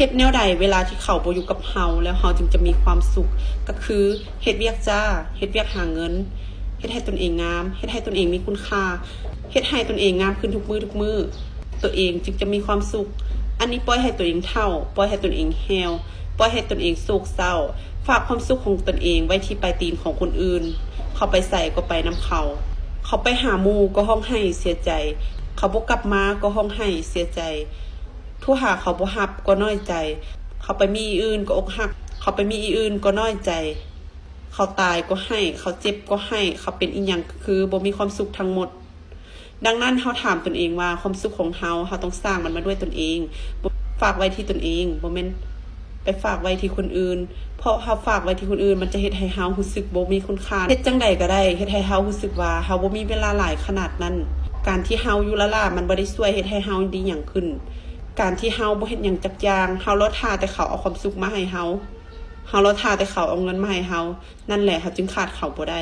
เฮ็ดแนวใดเวลาที่เขาบ่อยู่กับเฮาแล้วเฮาจึงจะมีความสุขก็คือเฮ็ดเวียกจ้าเฮ็ดเวียกหาเงินเฮ็ดให้ตนเองงามเฮ็ดให้ตนเองมีคุณค่าเฮ็ดให้ตนเองงามขึ้นทุกมื้อตัวเองจึงจะมีความสุขอันนี้ปล่อยให้ตัวเองเฒ่าปล่อยให้ตนเองแฮวปล่อยให้ตนเองโศกเศร้าฝากความสุขของตนเองไว้ที่ปลายตีนของคนอื่นเขาไปใส่ก็ไปนำเขาไปหาหมู่ก็ห้องให้เสียใจเขาบ่กลับมาก็ห้องให้เสียใจทุหาเขาบ่ฮับก็น้อยใจเขาไปมีอื่นก็อกหักเขาไปมีอื่นก็น้อยใจเขาตายก็ให้เขาเจ็บก็ให้เขาเป็นอีหยังก็คือบ่มีความสุขทั้งหมดดังนั้นเฮาถามตนเองว่าความสุขของเฮาต้องสร้างมันมาด้วยตนเองฝากไว้ที่ตนเองบ่แม่นไปฝากไว้ที่คนอื่นเพราะเฮาฝากไว้ที่คนอื่นมันจะเฮ็ดให้เฮารู้สึกบ่มีคุณค่าเฮ็ดจังใดก็ได้เฮ็ดให้เฮารู้สึกว่าเฮาบ่มีเวลาหลายขนาดนั้นการที่เฮาอยู่ละล่ะมันบ่ได้ช่วยเฮ็ดให้เฮาดีหยังขึ้นการที่เฮาบ่เฮ็ดหยังจักอย่างเฮารอท่าแต่เขาเอาความสุขมาให้เฮารอท่าแต่เขาเอาเงินมาให้เฮานั่นแหละเฮาจึงขาดเขาบ่ได้